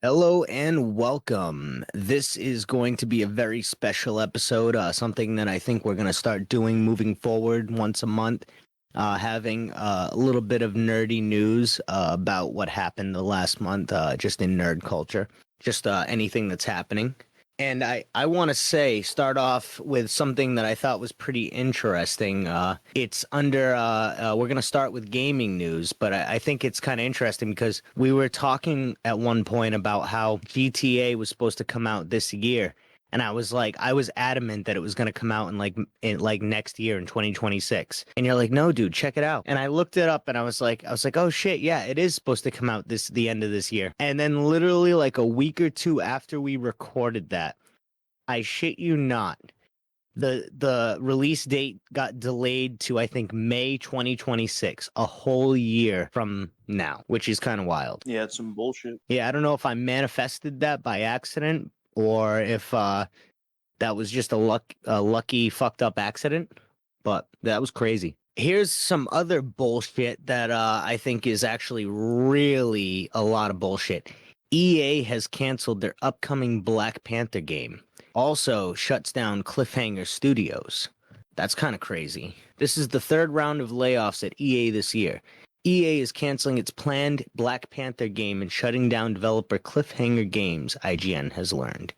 Hello and welcome. This is going to be a very special episode, something that I think we're going to start doing moving forward once a month, having a little bit of nerdy news about what happened the last month, just in nerd culture, just anything that's happening. And I want to start off with something that I thought was pretty interesting. It's under, we're going to start with gaming news, but I think it's kind of interesting because we were talking at one point about how GTA was supposed to come out this year. And I was adamant that it was going to come out in next year in 2026. And you're like, no, dude, check it out. And I looked it up and I was like, oh shit, yeah, it is supposed to come out the end of this year. And then literally like a week or two after we recorded that, I shit you not, the release date got delayed to I think May 2026, a whole year from now, which is kind of wild. Yeah, it's some bullshit. Yeah, I don't know if I manifested that by accident or if that was just a lucky fucked up accident, but that was crazy. Here's some other bullshit that I think is actually really a lot of bullshit. EA has canceled their upcoming Black Panther game. Also shuts down Cliffhanger Studios. That's kind of crazy. This is the third round of layoffs at EA this year. EA is canceling its planned Black Panther game and shutting down developer Cliffhanger Games, IGN has learned.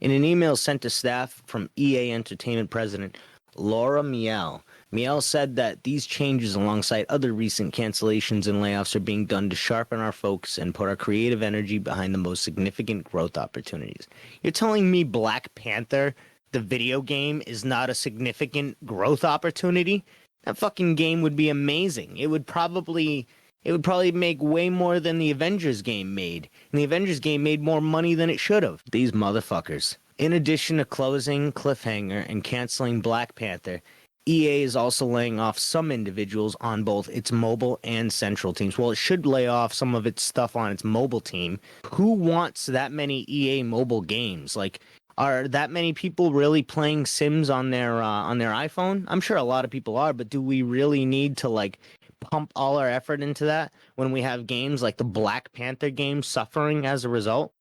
In an email sent to staff from EA Entertainment President Laura Miele, Miele said that these changes, alongside other recent cancellations and layoffs, are being done to sharpen our focus and put our creative energy behind the most significant growth opportunities. You're telling me Black Panther, the video game, is not a significant growth opportunity? That fucking game would be amazing. It would probably make way more than the Avengers game made. And the Avengers game made more money than it should have. These motherfuckers. In addition to closing Cliffhanger and canceling Black Panther, EA is also laying off some individuals on both its mobile and central teams. Well, it should lay off some of its stuff on its mobile team. Who wants that many EA mobile games? Like, are that many people really playing Sims on their iPhone? I'm sure a lot of people are, but do we really need to like pump all our effort into that when we have games like the Black Panther game suffering as a result?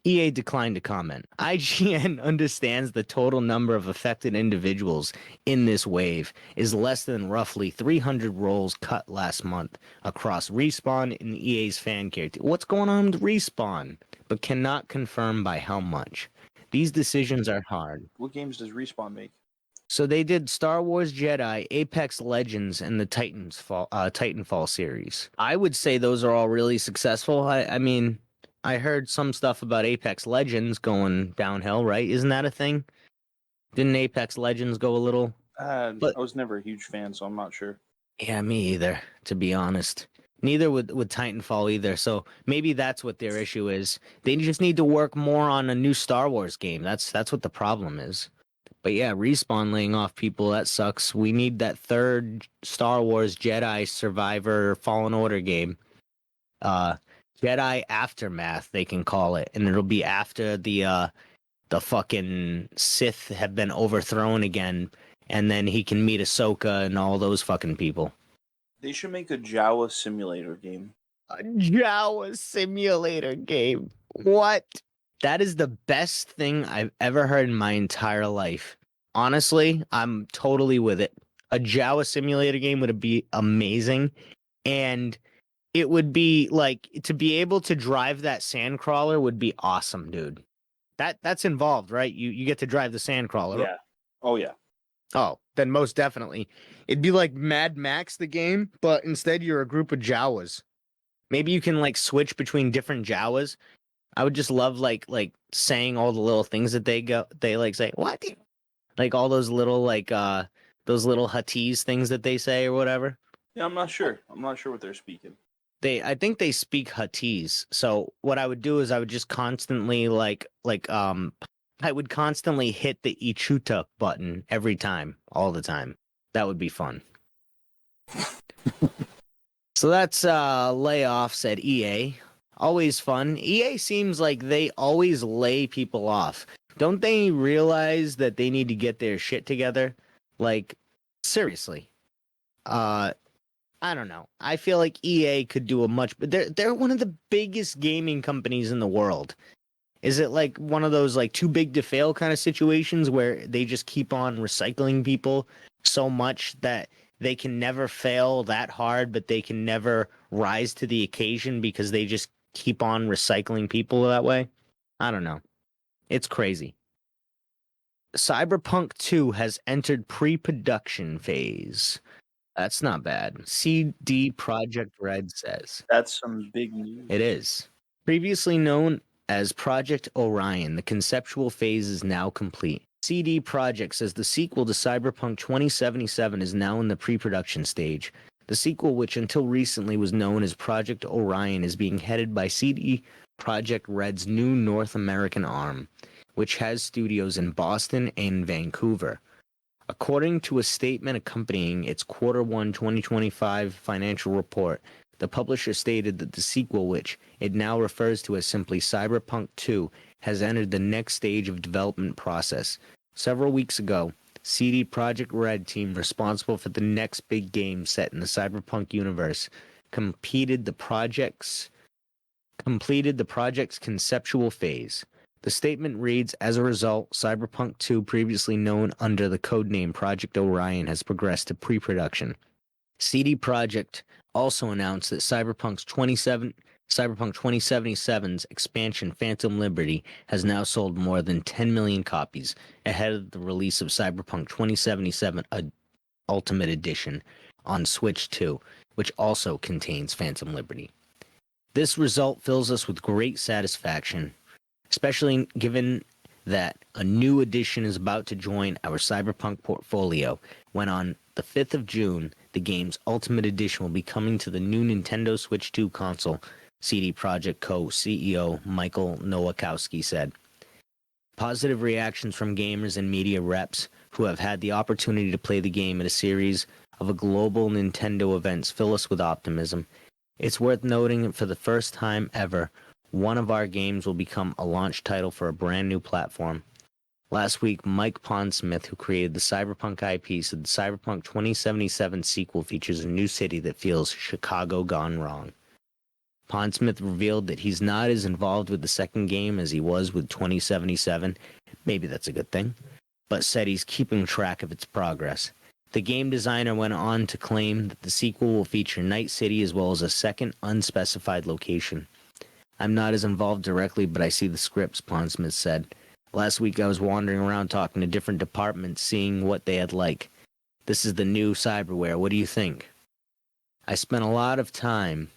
EA declined to comment. IGN understands the total number of affected individuals in this wave is less than roughly 300 roles cut last month across Respawn and EA's fan care team. What's going on with Respawn? But cannot confirm by how much. These decisions are hard. What games does Respawn make? So they did Star Wars Jedi, Apex Legends, and the Titanfall series. I would say those are all really successful. I mean, I heard some stuff about Apex Legends going downhill, right? Isn't that a thing? Didn't Apex Legends go a little? But I was never a huge fan, so I'm not sure. yeah, me either, to be honest. Neither with Titanfall either. So maybe that's what their issue is. They just need to work more on a new Star Wars game. That's what the problem is. But yeah, Respawn laying off people, that sucks. We need that third Star Wars Jedi Survivor Fallen Order game. Jedi Aftermath, they can call it, and it'll be after the fucking Sith have been overthrown again, and then he can meet Ahsoka and all those fucking people. They should make a Jawa simulator game. A Jawa simulator game. What? That is the best thing I've ever heard in my entire life. Honestly, I'm totally with it. A Jawa simulator game would be amazing, and it would be like to be able to drive that sandcrawler would be awesome, dude. That's involved, right? You get to drive the sandcrawler. Yeah. Oh yeah. Oh, then most definitely. It'd be like Mad Max the game, but instead you're a group of Jawas. Maybe you can like switch between different Jawas. I would just love like saying all the little things that they like say, what? Like all those little those little Huttese things that they say or whatever. Yeah, I'm not sure. I'm not sure what they're speaking. I think they speak Huttese. So what I would do is I would just constantly I would constantly hit the Ichuta button every time, all the time. That would be fun. So that's layoffs at EA. Always fun. EA seems like they always lay people off. Don't they realize that they need to get their shit together? Like, seriously. I don't know. I feel like EA could do a much, but they're one of the biggest gaming companies in the world. Is it like one of those like too big to fail kind of situations where they just keep on recycling people so much that they can never fail that hard, but they can never rise to the occasion because they just keep on recycling people that way? I don't know. It's crazy. Cyberpunk 2 has entered pre-production phase. That's not bad. CD Projekt Red says. That's some big news. It is. Previously known as Project Orion, the conceptual phase is now complete. CD Projekt says the sequel to Cyberpunk 2077 is now in the pre-production stage. The sequel, which until recently was known as Project Orion, is being headed by CD Projekt Red's new North American arm, which has studios in Boston and Vancouver. According to a statement accompanying its Q1 2025 financial report, the publisher stated that the sequel, which it now refers to as simply Cyberpunk 2, has entered the next stage of development process. Several weeks ago, CD Projekt Red team responsible for the next big game set in the Cyberpunk universe completed the project's conceptual phase. The statement reads, as a result, Cyberpunk 2, previously known under the codename Project Orion, has progressed to pre-production. CD Projekt also announced that Cyberpunk 2077's expansion Phantom Liberty has now sold more than 10 million copies ahead of the release of Cyberpunk 2077 Ultimate Edition on Switch 2, which also contains Phantom Liberty. This result fills us with great satisfaction, especially given that a new edition is about to join our Cyberpunk portfolio when on the 5th of June, the game's Ultimate Edition will be coming to the new Nintendo Switch 2 console, CD Projekt Co-CEO Michael Nowakowski said. Positive reactions from gamers and media reps who have had the opportunity to play the game at a series of global Nintendo events fill us with optimism. It's worth noting that for the first time ever, one of our games will become a launch title for a brand new platform. Last week, Mike Pondsmith, who created the Cyberpunk IP, said the Cyberpunk 2077 sequel features a new city that feels Chicago gone wrong. Pondsmith revealed that he's not as involved with the second game as he was with 2077, maybe that's a good thing, but said he's keeping track of its progress. The game designer went on to claim that the sequel will feature Night City as well as a second unspecified location. I'm not as involved directly, but I see the scripts, Pondsmith said. Last week I was wandering around talking to different departments, seeing what they had like. This is the new cyberware. What do you think? I spent a lot of time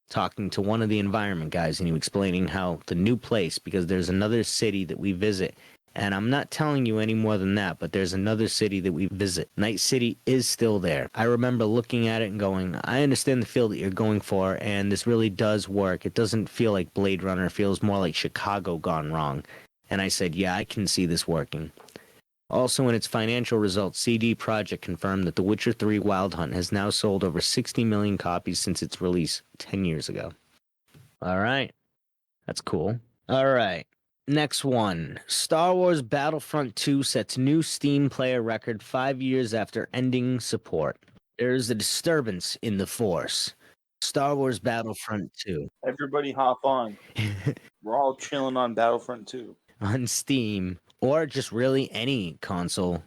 talking to one of the environment guys and he was explaining how the new place, because there's another city that we visit, and I'm not telling you any more than that, but there's another city that we visit. Night City is still there. I remember looking at it and going, I understand the feel that you're going for, and this really does work. It doesn't feel like Blade Runner. It feels more like Chicago gone wrong. And I said, yeah, I can see this working. Also, in its financial results, CD Projekt confirmed that The Witcher 3 Wild Hunt has now sold over 60 million copies since its release 10 years ago. All right. That's cool. All right. Next one. Star Wars Battlefront 2 sets new Steam player record 5 years after ending support. There's a disturbance in the Force. Star Wars Battlefront 2. Everybody hop on. We're all chilling on Battlefront 2. On Steam, or just really any console,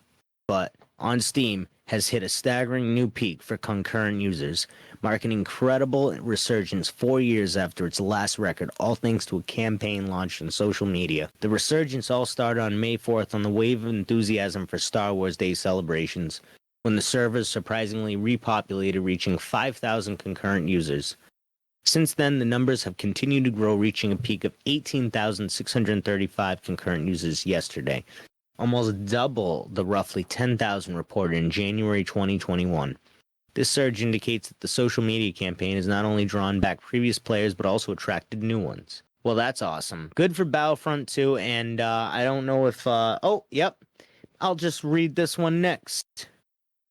but on Steam, has hit a staggering new peak for concurrent users, marking an incredible resurgence 4 years after its last record, all thanks to a campaign launched on social media. The resurgence all started on May 4th on the wave of enthusiasm for Star Wars Day celebrations, when the servers surprisingly repopulated, reaching 5,000 concurrent users. Since then, the numbers have continued to grow, reaching a peak of 18,635 concurrent users yesterday, almost double the roughly 10,000 reported in January 2021. This surge indicates that the social media campaign has not only drawn back previous players, but also attracted new ones. Well, that's awesome. Good for Battlefront 2, and I don't know if... oh, yep. I'll just read this one next.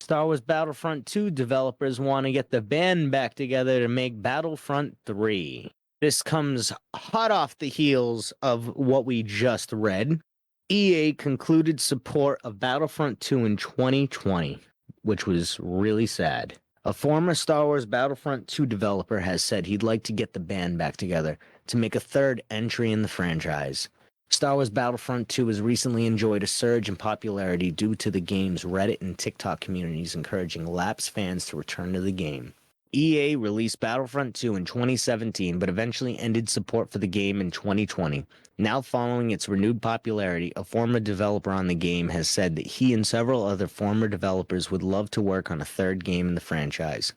Star Wars Battlefront 2 developers want to get the band back together to make Battlefront 3. This comes hot off the heels of what we just read. EA concluded support of Battlefront 2 in 2020, which was really sad. A former Star Wars Battlefront 2 developer has said he'd like to get the band back together to make a third entry in the franchise. Star Wars Battlefront 2 has recently enjoyed a surge in popularity due to the game's Reddit and TikTok communities encouraging lapsed fans to return to the game. EA released Battlefront 2 in 2017, but eventually ended support for the game in 2020. Now, following its renewed popularity, a former developer on the game has said that he and several other former developers would love to work on a third game in the franchise.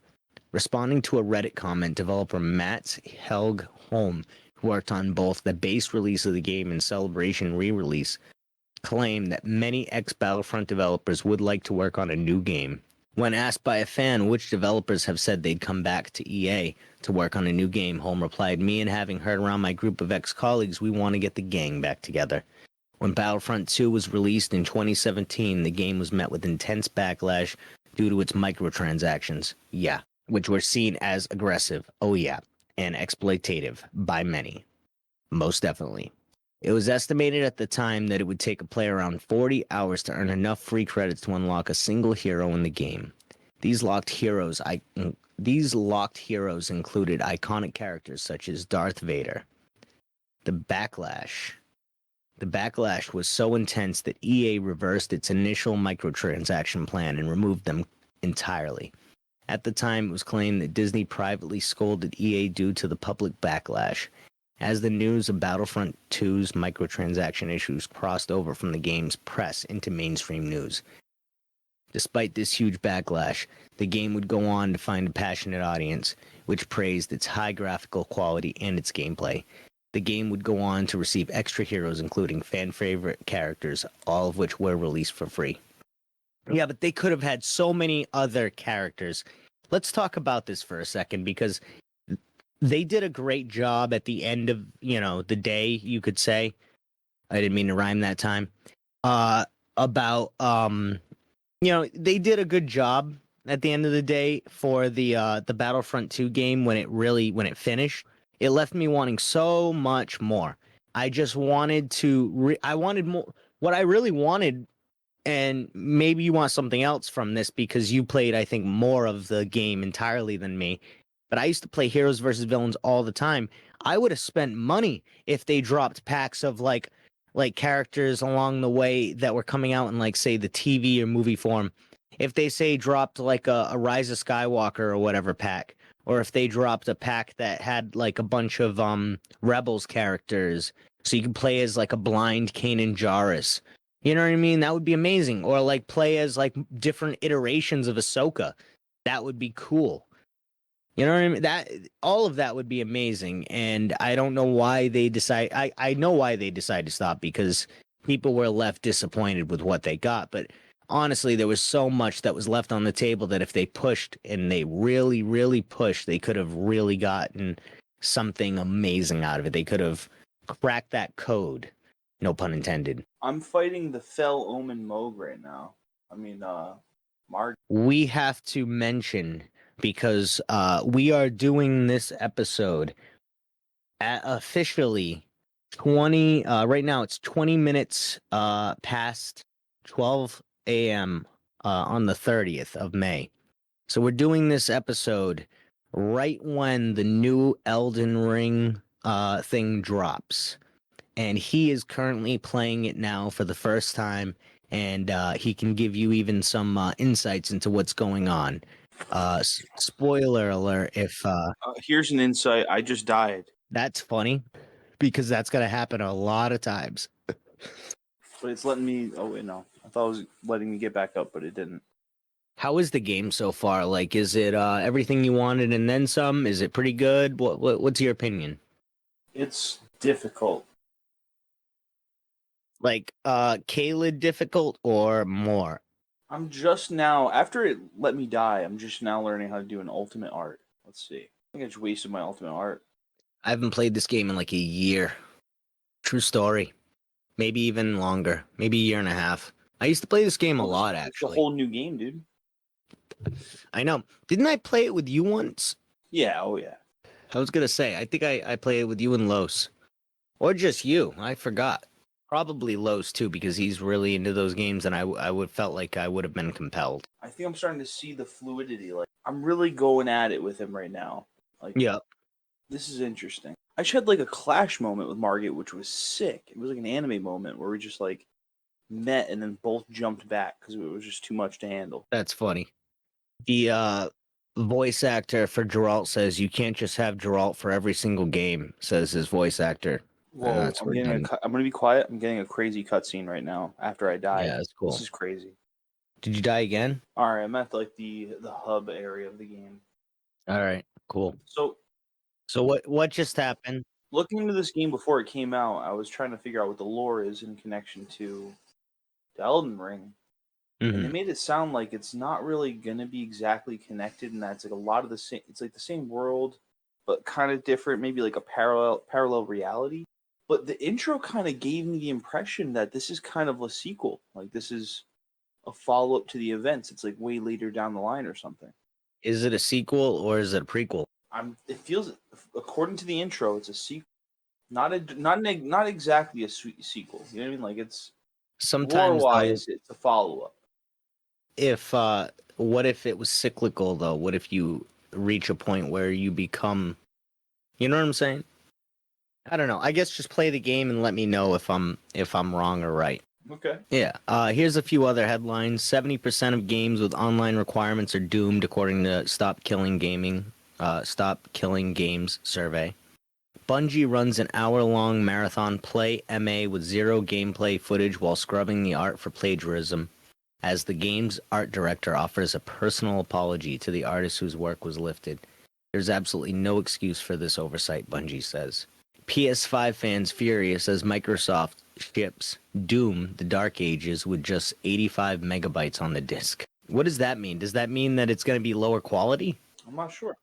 Responding to a Reddit comment, developer Matt Helg Holm, who worked on both the base release of the game and Celebration re-release, claimed that many ex-Battlefront developers would like to work on a new game. When asked by a fan which developers have said they'd come back to EA to work on a new game, Holm replied, "Me and having heard around my group of ex-colleagues, we want to get the gang back together." When Battlefront 2 was released in 2017, the game was met with intense backlash due to its microtransactions. Yeah, which were seen as aggressive, and exploitative by many. Most definitely. It was estimated at the time that it would take a player around 40 hours to earn enough free credits to unlock a single hero in the game. These locked heroes included iconic characters such as Darth Vader. The backlash was so intense that EA reversed its initial microtransaction plan and removed them entirely. At the time, it was claimed that Disney privately scolded EA due to the public backlash. As the news of Battlefront 2's microtransaction issues crossed over from the game's press into mainstream news. Despite this huge backlash, the game would go on to find a passionate audience, which praised its high graphical quality and its gameplay. The game would go on to receive extra heroes, including fan-favorite characters, all of which were released for free. Yeah, but they could have had so many other characters. Let's talk about this for a second, because they did a great job at the end of, the day, you could say. I didn't mean to rhyme that time. They did a good job at the end of the day for the Battlefront 2 game when it finished. It left me wanting so much more. I just wanted I wanted more. What I really wanted, and maybe you want something else from this because you played, I think, more of the game entirely than me. But I used to play Heroes versus Villains all the time. I would have spent money if they dropped packs of like characters along the way that were coming out in, like, say, the TV or movie form. If they say dropped like a Rise of Skywalker or whatever pack, or if they dropped a pack that had like a bunch of Rebels characters, so you could play as like a blind Kanan Jarrus. You know what I mean? That would be amazing. Or like play as like different iterations of Ahsoka. That would be cool. You know what I mean? That all of that would be amazing, and I don't know why they decide. I know why they decided to stop, because people were left disappointed with what they got. But honestly, there was so much that was left on the table that if they pushed, and they really, really pushed, they could have really gotten something amazing out of it. They could have cracked that code. No pun intended. I'm fighting the Fell Omen Moog right now. I mean, Mark. We have to mention, because we are doing this episode at officially 20 right now it's 20 minutes past 12 a.m. On the 30th of May. So we're doing this episode right when the new Elden Ring thing drops. And he is currently playing it now for the first time, and he can give you even some insights into what's going on. Spoiler alert, if Here's an insight. I just died. that's funny, because that's going to happen a lot of times. But it's letting me... Oh, wait, no. I thought it was letting me get back up, but it didn't. How is the game so far? Like, is it everything you wanted and then some? Is it pretty good? What's your opinion? It's difficult. Like, Caelid difficult or more? I'm just now... After it let me die, I'm just now learning how to do an ultimate art. Let's see. I think I just wasted my ultimate art. I haven't played this game in like a year. True story. Maybe even longer. Maybe a year and a half. I used to play this game a lot, It's a actually. whole new game, dude. I know. Didn't I play it with you once? Yeah, oh yeah. I was gonna say, I think I played it with you and Los. Or just you. I forgot. Probably Los too, because he's really into those games, and I would felt like I would have been compelled. I think I'm starting to see the fluidity. Like, I'm really going at it with him right now. Like, Yeah, this is interesting. I just had like a clash moment with Margit, which was sick. It was like an anime moment where we just like met and then both jumped back because it was just too much to handle. that's funny. The voice actor for Geralt says you can't just have Geralt for every single game, says his voice actor. And Whoa, that's redundant. I'm gonna be quiet. I'm getting a crazy cutscene right now after I die. Yeah, that's This cool. is crazy. Did you die again? All right, I'm at like the hub area of the game. All right, cool. So So what just happened? looking into this game before it came out, I was trying to figure out what the lore is in connection to Elden Ring, and they Hmm. made it sound like it's not really gonna be exactly connected, and that's like a lot of the same. It's like the same world, but kind of different. Maybe like a parallel reality. But the intro kind of gave me the impression that this is kind of a sequel. Like this is a follow up to the events. It's like way later down the line or something. Is it a sequel or is it a prequel? It feels according to the intro, it's a sequel. Not exactly a sequel. You know what I mean? Like it's lore Sometimes though, wise, it's a follow up. if what if it was cyclical though? What if you reach a point where you become, you know what I'm saying? I don't know. I guess just play the game and let me know if I'm wrong or right. Okay. Yeah. Here's a few other headlines. 70% of games with online requirements are doomed, according to Stop Killing Games survey. Bungie runs an hour-long marathon play MA with zero gameplay footage while scrubbing the art for plagiarism, as the game's art director offers a personal apology to the artist whose work was lifted. There's absolutely no excuse for this oversight, Bungie says. PS5 fans furious as Microsoft ships Doom: The Dark Ages with just 85 megabytes on the disc. What does that mean? Does that mean that it's going to be lower quality? I'm not sure.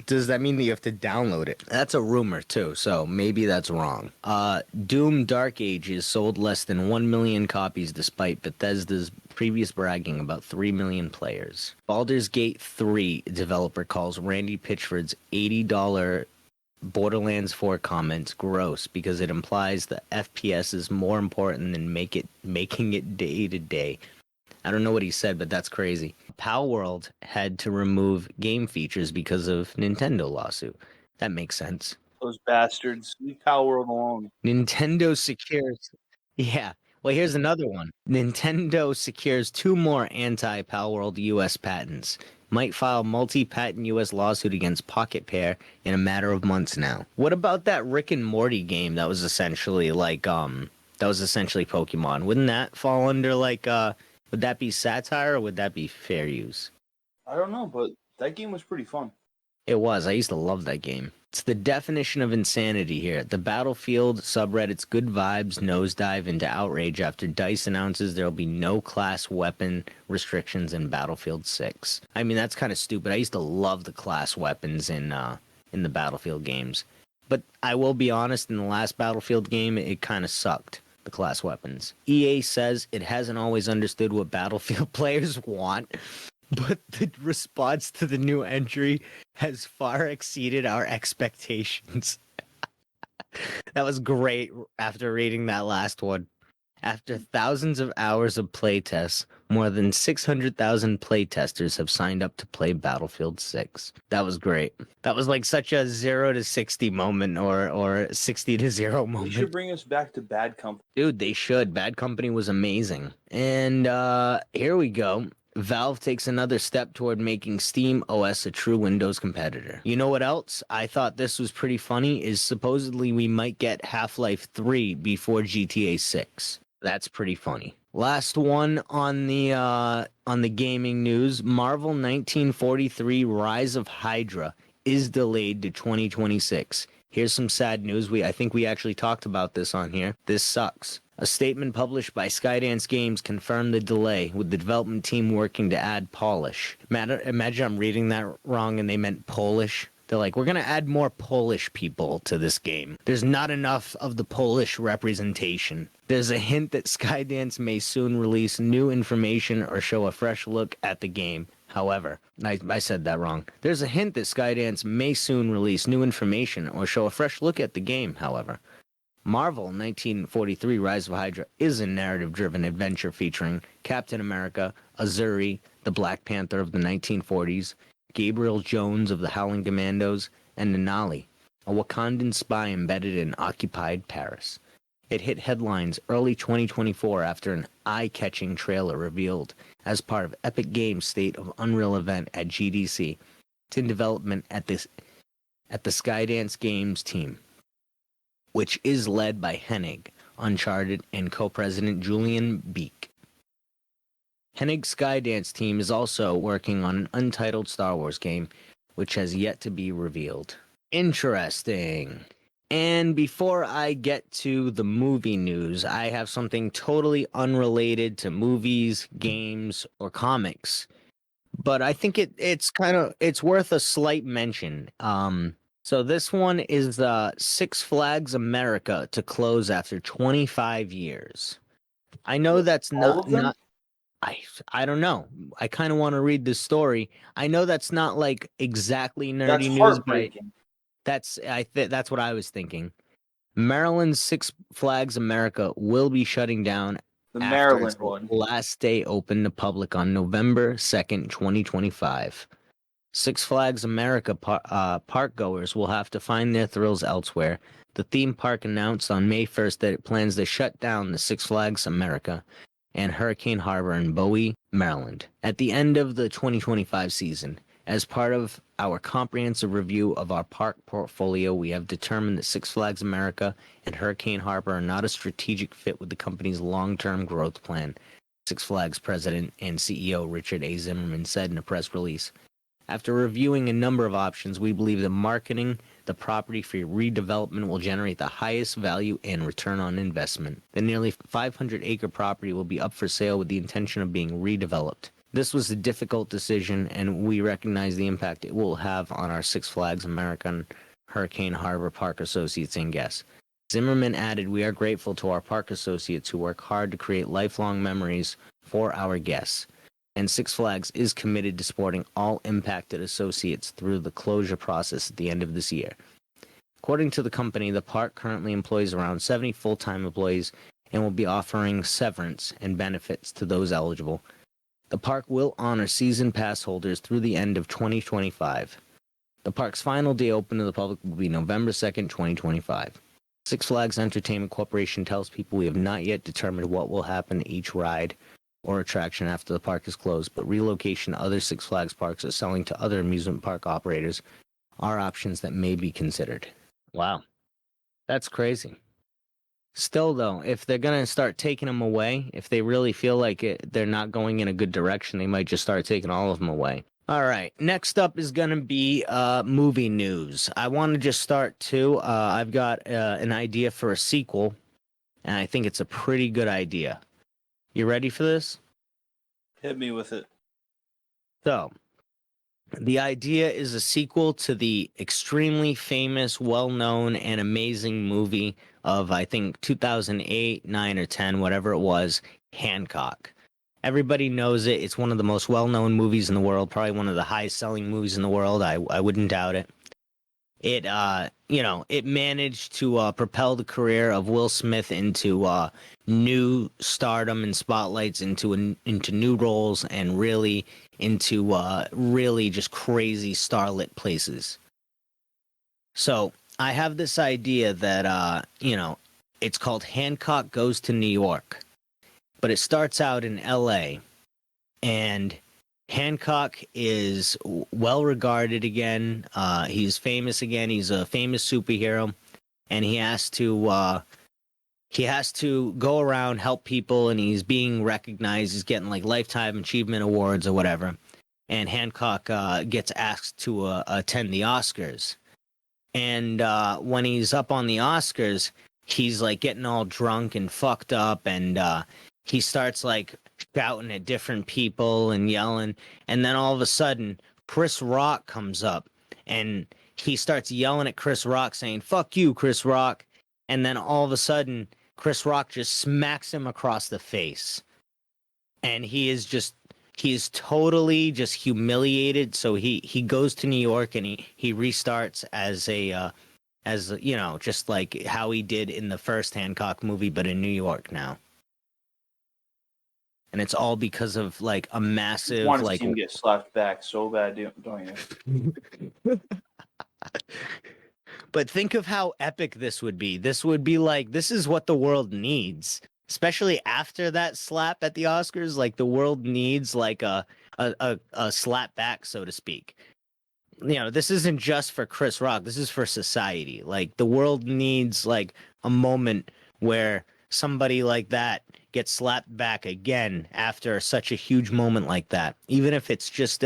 Does that mean that you have to download it? That's a rumor too, so maybe that's wrong. Doom Dark Ages sold less than 1 million copies despite Bethesda's previous bragging about 3 million players. Baldur's Gate 3 developer calls Randy Pitchford's $80 Borderlands 4 comments gross because it implies that FPS is more important than making it day to day. I don't know what he said, but that's crazy. Palworld had to remove game features because of Nintendo lawsuit. That makes sense. Those bastards. Leave Power World alone. Nintendo secures. Yeah. Well, here's another one. Nintendo secures two more anti-Palworld U.S. patents. Might file multi-patent U.S. lawsuit against Pocket Pair in a matter of months now. What about that Rick and Morty game that was essentially Pokemon? Wouldn't that fall under would that be satire or would that be fair use? I don't know, but that game was pretty fun. It was. I used to love that game. It's the definition of insanity here. The Battlefield subreddit's good vibes nosedive into outrage after DICE announces there will be no class weapon restrictions in Battlefield 6. I mean, that's kind of stupid. I used to love the class weapons in the Battlefield games. But I will be honest, in the last Battlefield game, it kind of sucked, the class weapons. EA says it hasn't always understood what Battlefield players want, but the response to the new entry has far exceeded our expectations. That was great after reading that last one. After thousands of hours of playtests, more than 600,000 playtesters have signed up to play Battlefield 6. That was great. That was like such a 0 to 60 moment or 60 to 0 They moment. should bring us back to Bad Company. Dude, they should. Bad Company was amazing. And here we go. Valve takes another step toward making Steam OS a true Windows competitor. You know what else? I thought this was pretty funny is supposedly we might get Half-Life 3 before GTA 6. That's pretty funny. Last one on the gaming news, Marvel 1943 Rise of Hydra is delayed to 2026. Here's some sad news. I think we actually talked about this on here. This sucks. A statement published by Skydance Games confirmed the delay, with the development team working to add polish. Imagine I'm reading that wrong and they meant Polish. They're like, we're going to add more Polish people to this game. There's not enough of the Polish representation. There's a hint that Skydance may soon release new information or show a fresh look at the game. However, I said that wrong. There's a hint that Skydance may soon release new information or show a fresh look at the game, however. Marvel 1943 Rise of Hydra is a narrative-driven adventure featuring Captain America, Azuri, the Black Panther of the 1940s, Gabriel Jones of the Howling Commandos, and Nanali, a Wakandan spy embedded in occupied Paris. It hit headlines early 2024 after an eye-catching trailer revealed as part of Epic Games' State of Unreal event at GDC. It's in development at the Skydance Games team, which is led by Hennig, Uncharted, and co-president Julian Beek. Hennig's Skydance team is also working on an untitled Star Wars game, which has yet to be revealed. Interesting. And before I get to the movie news, I have something totally unrelated to movies, games, or comics. But I think it's worth a slight mention. So this one is Six Flags America to close after 25 years. I know that's All of them? not I don't know. I kind of want to read this story. I know that's not like exactly That's nerdy news, but heartbreaking. that's what I was thinking. Maryland's Six Flags America will be shutting down The after its Maryland one. last day open to public on November 2nd, 2025. Six Flags America park goers will have to find their thrills elsewhere. The theme park announced on May 1st that it plans to shut down the Six Flags America and Hurricane Harbor in Bowie, Maryland, at the end of the 2025 season. As part of our comprehensive review of our park portfolio, we have determined that Six Flags America and Hurricane Harbor are not a strategic fit with the company's long-term growth plan, Six Flags president and CEO Richard A. Zimmerman said in a press release. After reviewing a number of options, we believe that marketing the property for redevelopment will generate the highest value and return on investment. The nearly 500-acre property will be up for sale with the intention of being redeveloped. This was a difficult decision, and we recognize the impact it will have on our Six Flags American Hurricane Harbor Park associates and guests. Zimmerman added, "We are grateful to our park associates who work hard to create lifelong memories for our guests. And Six Flags is committed to supporting all impacted associates through the closure process at the end of this year." According to the company, the park currently employs around 70 full-time employees and will be offering severance and benefits to those eligible. The park will honor season pass holders through the end of 2025. The park's final day open to the public will be November 2nd, 2025. Six Flags Entertainment Corporation tells people we have not yet determined what will happen to each ride or attraction after the park is closed, but relocation to other Six Flags parks or selling to other amusement park operators are options that may be considered. Wow. That's crazy. Still, though, if they're going to start taking them away, if they really feel like they're not going in a good direction, they might just start taking all of them away. All right. Next up is going to be movie news. I want to just start, too. I've got an idea for a sequel, and I think it's a pretty good idea. You ready for this? Hit me with it. So, the idea is a sequel to the extremely famous, well-known, and amazing movie of, I think, 2008, 9, or 10, whatever it was, Hancock. Everybody knows it. It's one of the most well-known movies in the world, probably one of the highest-selling movies in the world. I wouldn't doubt it. It managed to propel the career of Will Smith into new stardom and spotlights, into new roles, and really into really just crazy starlit places. So I have this idea that it's called Hancock Goes to New York, but it starts out in L.A. and Hancock is well regarded again. He's famous again. He's a famous superhero, and he has to go around, help people, and he's being recognized. He's getting like lifetime achievement awards or whatever. And Hancock gets asked to attend the Oscars. And when he's up on the Oscars, he's like getting all drunk and fucked up, and he starts like shouting at different people and yelling. And then all of a sudden, Chris Rock comes up and he starts yelling at Chris Rock, saying, "Fuck you, Chris Rock." And then all of a sudden, Chris Rock just smacks him across the face. And he is totally just humiliated. So he goes to New York and he restarts as just like how he did in the first Hancock movie, but in New York now. and it's all because of like a Just massive want to like see him get slapped back so bad, don't you? But think of how epic this would be. This would be like, this is what the world needs, especially after that slap at the Oscars. Like the world needs like a slap back, so to speak. You know, this isn't just for Chris Rock. This is for society. Like the world needs like a moment where somebody like that gets slapped back again after such a huge moment like that. Even if it's just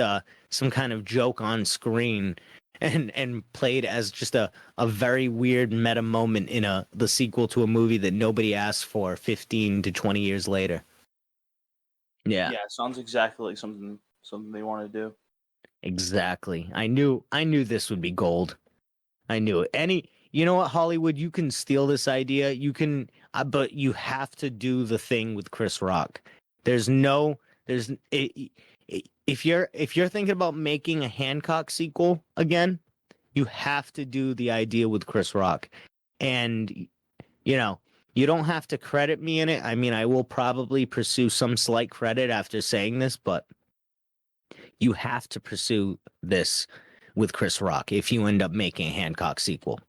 some kind of joke on screen and played as just a very weird meta moment in the sequel to a movie that nobody asked for 15 to 20 years later. Yeah. Yeah, it sounds exactly like something they want to do. Exactly. I knew this would be gold. I knew it. You know what, Hollywood, you can steal this idea. You can, but you have to do the thing with Chris Rock. There's no, there's if you're thinking about making a Hancock sequel again, you have to do the idea with Chris Rock. And you know, you don't have to credit me in it. I mean, I will probably pursue some slight credit after saying this, but you have to pursue this with Chris Rock if you end up making a Hancock sequel.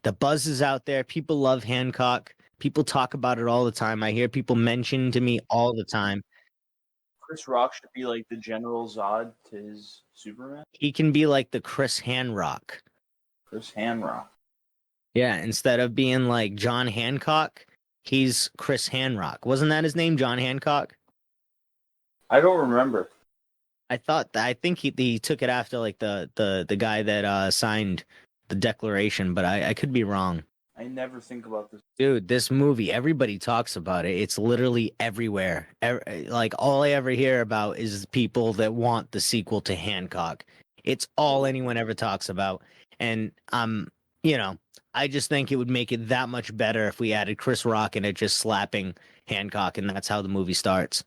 The buzz is out there. People love Hancock. People talk about it all the time. I hear people mention to me all the time. Chris Rock should be like the General Zod to his Superman. He can be like the Chris Hanrock. Chris Hanrock. Yeah, instead of being like John Hancock, he's Chris Hanrock. Wasn't that his name, John Hancock? I don't remember. I think he took it after like the guy that signed the Declaration, but I could be wrong. I never think about this. Dude, this movie, everybody talks about it. It's literally everywhere. Like all I ever hear about is people that want the sequel to Hancock. It's all anyone ever talks about. And you know, I just think it would make it that much better if we added Chris Rock in it just slapping Hancock and that's how the movie starts.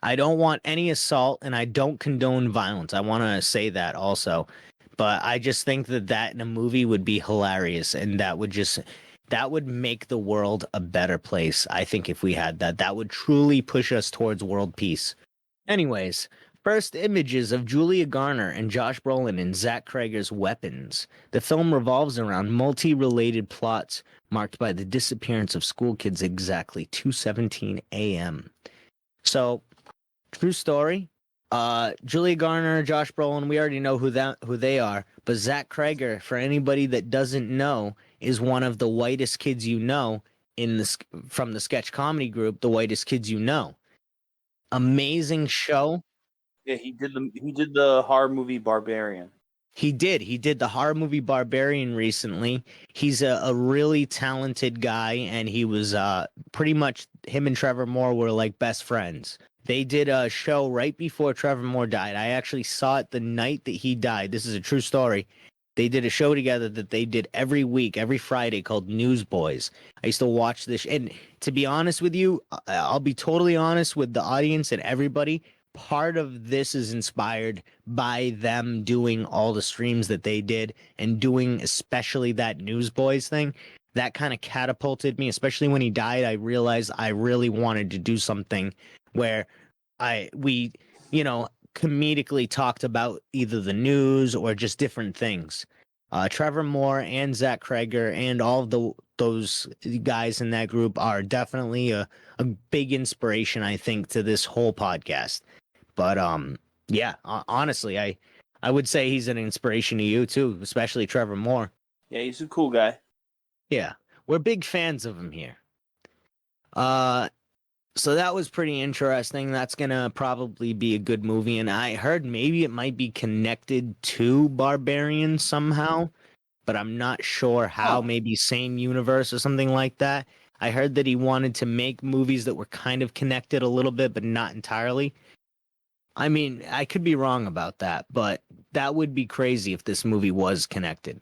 I don't want any assault and I don't condone violence. I want to say that also. But I just think that in a movie would be hilarious and that would make the world a better place. I think if we had that, that would truly push us towards world peace. Anyways, first images of Julia Garner and Josh Brolin in Zach Cregger's Weapons. The film revolves around multi-related plots marked by the disappearance of school kids exactly 2:17 a.m. So, true story. Julia Garner, Josh Brolin, we already know who they are, but Zach Cregger, for anybody that doesn't know, is one of the whitest kids you know from the sketch comedy group, The Whitest Kids You Know. Amazing show. Yeah, he did the horror movie Barbarian. He did. He did the horror movie Barbarian recently. He's a really talented guy, and he was pretty much him and Trevor Moore were like best friends. They did a show right before Trevor Moore died. I actually saw it the night that he died. This is a true story. They did a show together that they did every week, every Friday called Newsboys. I used to watch this. And to be honest with you, I'll be totally honest with the audience and everybody. Part of this is inspired by them doing all the streams that they did and doing especially that Newsboys thing. That kind of catapulted me, especially when he died. I realized I really wanted to do something where we, comedically talked about either the news or just different things. Trevor Moore and Zach Cregger and all of those guys in that group are definitely a big inspiration, I think, to this whole podcast. But yeah, honestly, I would say he's an inspiration to you too, especially Trevor Moore. Yeah, he's a cool guy. Yeah, we're big fans of him here. So that was pretty interesting. That's gonna probably be a good movie, and I heard maybe it might be connected to Barbarian somehow, but I'm not sure how. Huh. Maybe same universe or something like that. I heard that he wanted to make movies that were kind of connected a little bit, but not entirely. I mean, I could be wrong about that, but that would be crazy if this movie was connected.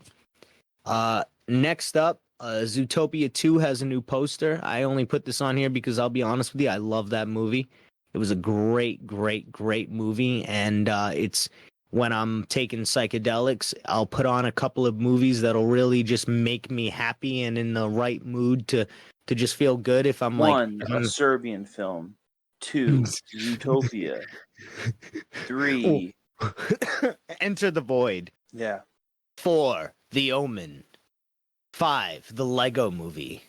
Next up, Zootopia 2 has a new poster. I only put this on here because I'll be honest with you, I love that movie. It was a great, great, great movie, and it's when I'm taking psychedelics, I'll put on a couple of movies that'll really just make me happy and in the right mood to just feel good if I'm like One, if a I'm Serbian film. 2, Zootopia. 3, Enter the Void. yeah. 4, The Omen. 5, The Lego Movie.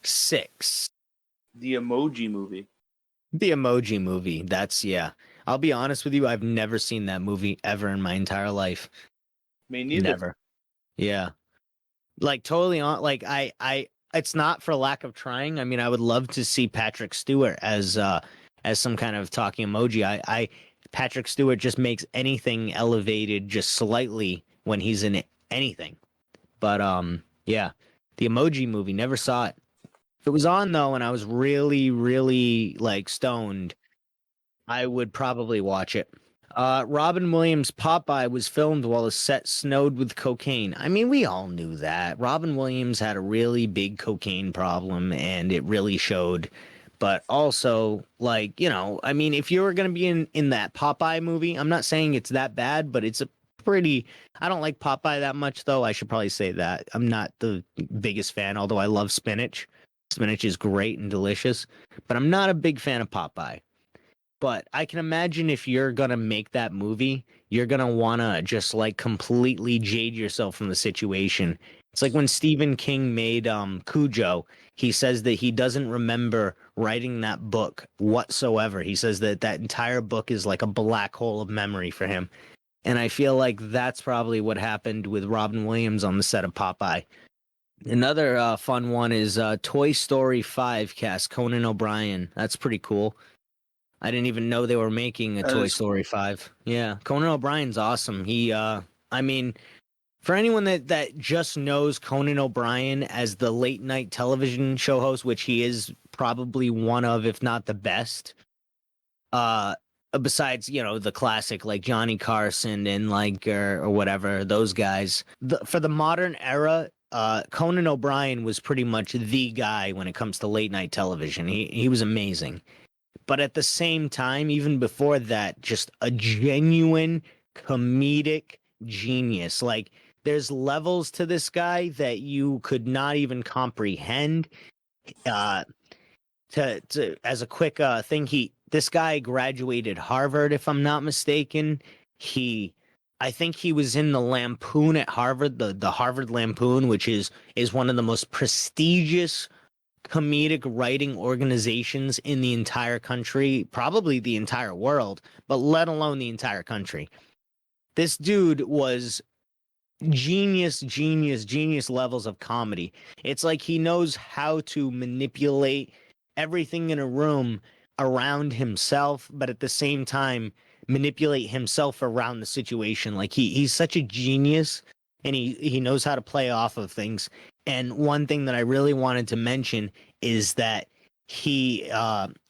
6, The Emoji Movie. The Emoji Movie. That's, yeah. I'll be honest with you, I've never seen that movie ever in my entire life. Me neither. Never. Yeah. Like totally on it's not for lack of trying. I mean, I would love to see Patrick Stewart as some kind of talking emoji. Patrick Stewart just makes anything elevated just slightly when he's in anything. But yeah. The Emoji Movie, never saw it. If it was on though and I was really, really like stoned, I would probably watch it. Robin Williams' Popeye was filmed while the set snowed with cocaine. I mean, we all knew that. Robin Williams had a really big cocaine problem and it really showed. But also, like, I mean, if you were going to be in that Popeye movie, I'm not saying it's that bad, but it's a pretty. I don't like Popeye that much, though. I should probably say that. I'm not the biggest fan, although I love spinach. Spinach is great and delicious, but I'm not a big fan of Popeye. But I can imagine if you're gonna make that movie, you're gonna wanna just like completely jade yourself from the situation. It's like when Stephen King made Cujo, he says that he doesn't remember writing that book whatsoever. He says that that entire book is like a black hole of memory for him. And I feel like that's probably what happened with Robin Williams on the set of Popeye. Another fun one is Toy Story 5 cast Conan O'Brien. That's pretty cool. I didn't even know they were making a That Toy is Story 5. Yeah, Conan O'Brien's awesome. I mean, for anyone that just knows Conan O'Brien as the late night television show host, which he is probably one of, if not the best, uh, besides, the classic like Johnny Carson and like, or whatever, those guys. For the modern era, Conan O'Brien was pretty much the guy when it comes to late night television. He was amazing. But at the same time, even before that, just a genuine comedic genius. Like there's levels to this guy that you could not even comprehend. Uh, to as a quick thing, this guy graduated Harvard, if I'm not mistaken. He I think he was in the Lampoon at Harvard, the Harvard Lampoon, which is one of the most prestigious comedic writing organizations in the entire country, probably the entire world, but let alone the entire country. This dude was genius levels of comedy. It's like he knows how to manipulate everything in a room around himself, but at the same time manipulate himself around the situation. Like he's such a genius and he knows how to play off of things. And one thing that I really wanted to mention is that he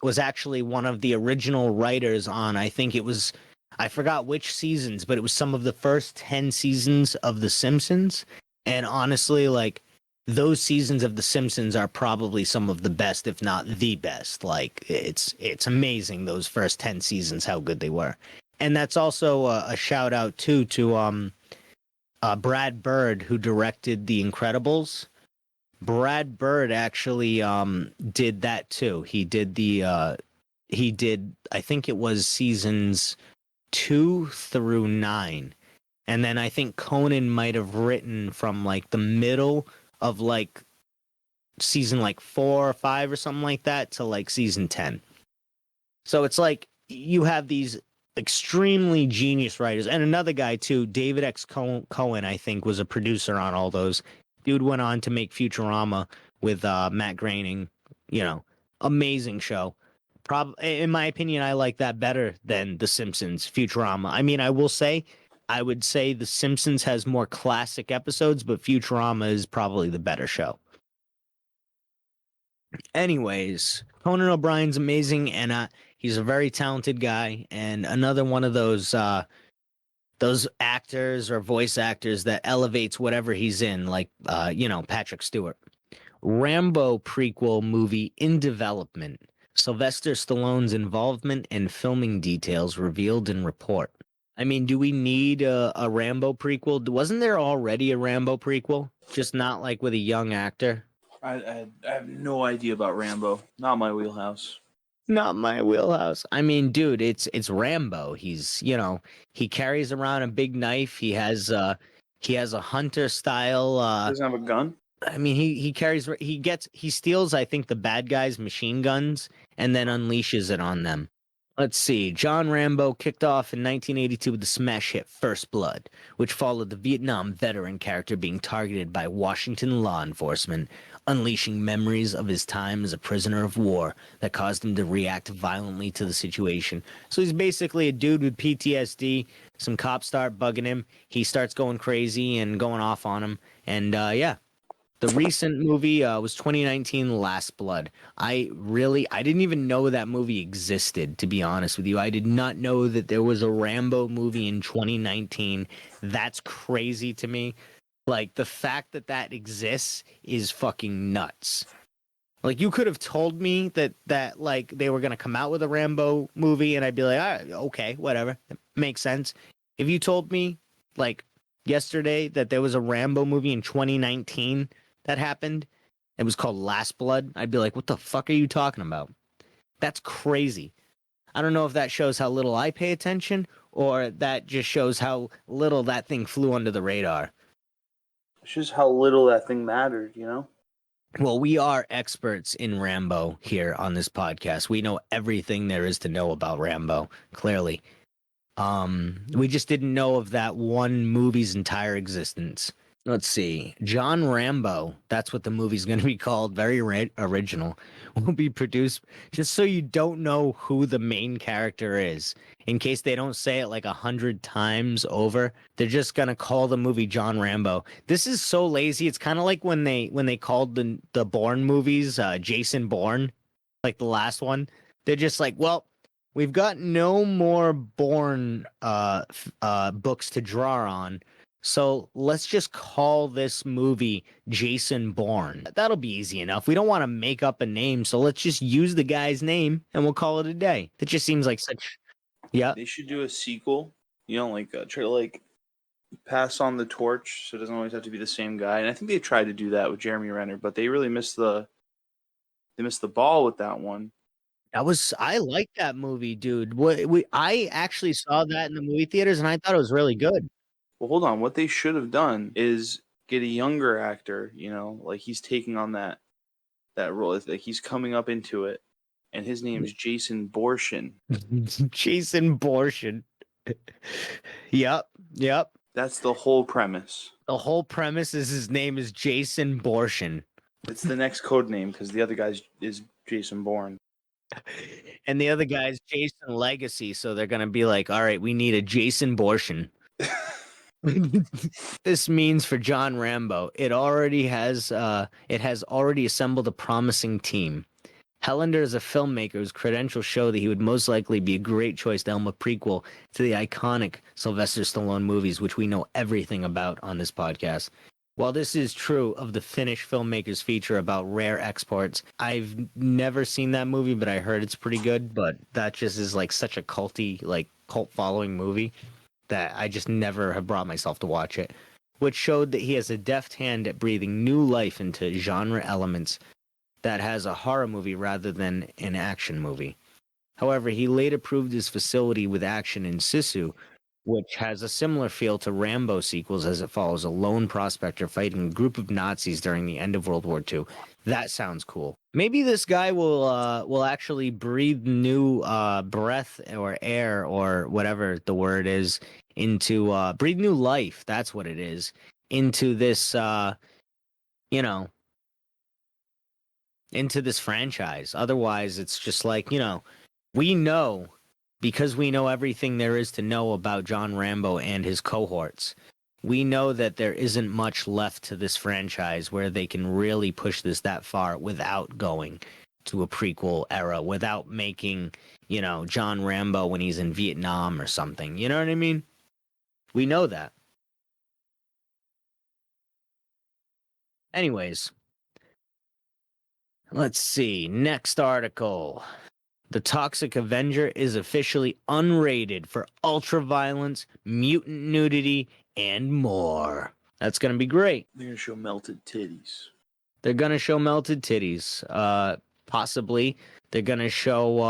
was actually one of the original writers on, I think it was, I forgot which seasons, but it was some of the first 10 seasons of The Simpsons. And honestly, like those seasons of The Simpsons are probably some of the best, if not the best. Like it's amazing those first 10 seasons, how good they were. And that's also a shout out too to Brad Bird, who directed The Incredibles. Brad Bird actually did that too. He did, I think it was seasons 2 through 9. And then I think Conan might have written from like the middle of like season like 4 or 5 or something like that to like season 10. So it's like you have these extremely genius writers. And another guy too, David X. Cohen, I think, was a producer on all those. Dude went on to make Futurama with Matt Groening. Amazing show. In my opinion, I like that better than The Simpsons, Futurama. I mean, I would say The Simpsons has more classic episodes, but Futurama is probably the better show. Anyways, Conan O'Brien's amazing, and he's a very talented guy, and another one of those actors or voice actors that elevates whatever he's in, like Patrick Stewart. Rambo prequel movie in development. Sylvester Stallone's involvement and filming details revealed in report. I mean, do we need a Rambo prequel? Wasn't there already a Rambo prequel? Just not like with a young actor? I have no idea about Rambo. Not my wheelhouse. Not my wheelhouse. I mean, dude, it's Rambo. He's, he carries around a big knife. He has a hunter style Doesn't have a gun. I mean, he steals, I think, the bad guys' machine guns and then unleashes it on them. Let's see. John Rambo kicked off in 1982 with the smash hit First Blood, which followed the Vietnam veteran character being targeted by Washington law enforcement, unleashing memories of his time as a prisoner of war that caused him to react violently to the situation. So he's basically a dude with PTSD. Some cops start bugging him. He starts going crazy and going off on him. And yeah, the recent movie was 2019 Last Blood. I didn't even know that movie existed, to be honest with you. I did not know that there was a Rambo movie in 2019. That's crazy to me. Like, the fact that that exists is fucking nuts. Like, you could have told me that like they were gonna come out with a Rambo movie, and I'd be like, all right, okay, whatever, makes sense. If you told me like yesterday that there was a Rambo movie in 2019 that happened, it was called Last Blood, I'd be like, what the fuck are you talking about? That's crazy. I don't know if that shows how little I pay attention or that just shows how little that thing flew under the radar. It's just how little that thing mattered, you know? Well, we are experts in Rambo here on this podcast. We know everything there is to know about Rambo, clearly. We just didn't know of that one movie's entire existence. Let's see. John Rambo, that's what the movie's going to be called. Very original. Will be produced just so you don't know who the main character is. In case they don't say it like 100 times over, they're just going to call the movie John Rambo. This is so lazy. It's kind of like when they called the Bourne movies Jason Bourne, like the last one. They're just like, well, we've got no more Bourne books to draw on. So let's just call this movie Jason Bourne. That'll be easy enough. We don't want to make up a name, so let's just use the guy's name and we'll call it a day. That just seems like such. Yeah. They should do a sequel. You know, like try to like pass on the torch, so it doesn't always have to be the same guy. And I think they tried to do that with Jeremy Renner, but they really missed the ball with that one. I like that movie, dude. I actually saw that in the movie theaters and I thought it was really good. Well, hold on. What they should have done is get a younger actor. You know, like he's taking on that role. It's like he's coming up into it, and his name's Jason Borshin. Jason Bourne. Yep. That's the whole premise. The whole premise is his name is Jason Bourne. It's the next code name because the other guy is Jason Bourne. And the other guy's Jason Legacy, so they're gonna be like, all right, we need a Jason Bourne. This means for John Rambo, it has already assembled a promising team. Hellender is a filmmaker whose credentials show that he would most likely be a great choice to helm a prequel to the iconic Sylvester Stallone movies, which we know everything about on this podcast. While this is true of the Finnish filmmaker's feature about rare exports, I've never seen that movie, but I heard it's pretty good. But that just is like such a cult following movie that I just never have brought myself to watch it, which showed that he has a deft hand at breathing new life into genre elements that has a horror movie rather than an action movie. However, he later proved his facility with action in Sisu, which has a similar feel to Rambo sequels as it follows a lone prospector fighting a group of Nazis during the end of World War II. That sounds cool. Maybe this guy will actually breathe new breath or air or whatever the word is into breathe new life. That's what it is into this into this franchise. Otherwise, it's just like, we know because we know everything there is to know about John Rambo and his cohorts. We know that there isn't much left to this franchise where they can really push this that far without going to a prequel era, without making, John Rambo when he's in Vietnam or something. You know what I mean? We know that. Anyways, let's see. Next article. The Toxic Avenger is officially unrated for ultra violence, mutant nudity, and more. That's going to be great. They're gonna show melted titties. They're going to show melted titties. possibly. They're gonna show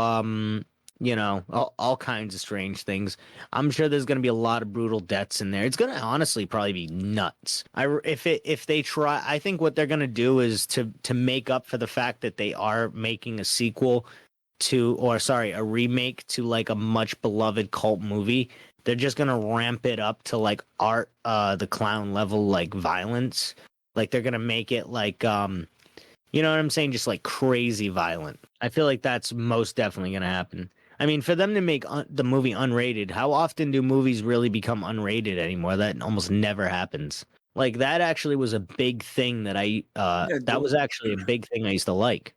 all kinds of strange things. I'm sure there's gonna be a lot of brutal deaths in there. It's gonna honestly probably be nuts. If they try, I think what they're gonna do is to make up for the fact that they are making a sequel to, or sorry, a remake to like a much beloved cult movie. They're just gonna ramp it up to like Art the Clown level, like violence. Like they're gonna make it like you know what I'm saying, just like crazy violent. I feel like that's most definitely gonna happen. I mean, for them to make the movie unrated, how often do movies really become unrated anymore? That almost never happens. Like that actually was a big thing Yeah, that was actually a big thing I used to like.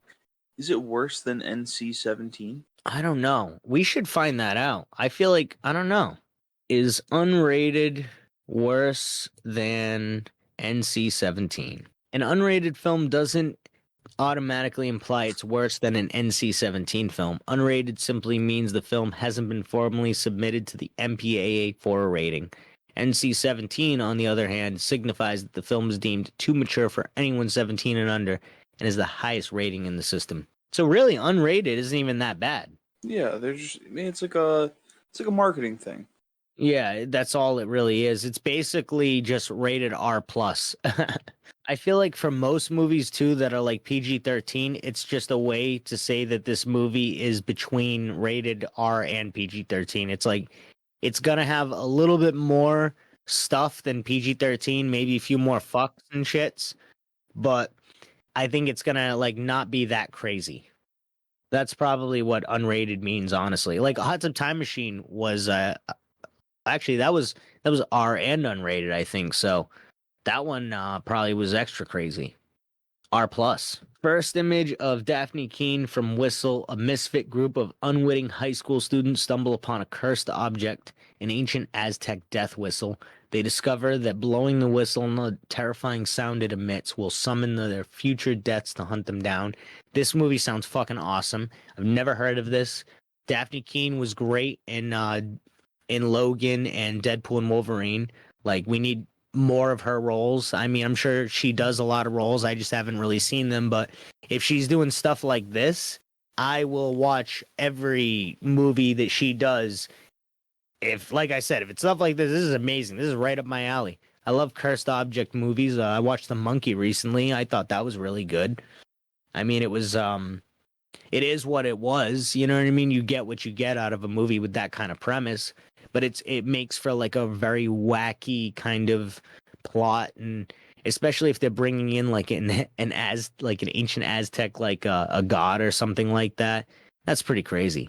is it worse than NC-17? I don't know. We should find that out. I feel like I don't know. Is unrated worse than NC-17? An unrated film doesn't automatically imply it's worse than an NC-17 film. Unrated simply means the film hasn't been formally submitted to the MPAA for a rating. NC-17, on the other hand, signifies that the film is deemed too mature for anyone 17 and under and is the highest rating in the system. So really, unrated isn't even that bad. Yeah, they're just. I mean, it's like a marketing thing. Yeah, that's all it really is. It's basically just rated R plus. I feel like for most movies too that are like PG-13, it's just a way to say that this movie is between rated R and PG-13. It's like it's gonna have a little bit more stuff than PG-13, maybe a few more fucks and shits, but I think it's gonna like not be that crazy. That's probably what unrated means, honestly. Like Hot Tub Time Machine was actually that was R and unrated, I think. So that one probably was extra crazy. R plus. First image of Daphne Keene from Whistle. A misfit group of unwitting high school students stumble upon a cursed object, an ancient Aztec death whistle. They discover that blowing the whistle and the terrifying sound it emits will summon their future deaths to hunt them down. This movie sounds fucking awesome. I've never heard of this. Daphne Keene was great in Logan and Deadpool and Wolverine. Like we need more of her roles. I mean, I'm sure she does a lot of roles. I just haven't really seen them, but if she's doing stuff like this, I will watch every movie that she does. If like I said, if it's stuff like this is amazing. This is right up my alley. I love cursed object movies. I watched The Monkey recently. I thought that was really good. I mean, it is what it was. You know what I mean? You get what you get out of a movie with that kind of premise, but it makes for like a very wacky kind of plot, and especially if they're bringing in like an ancient Aztec like a god or something like that. That's pretty crazy.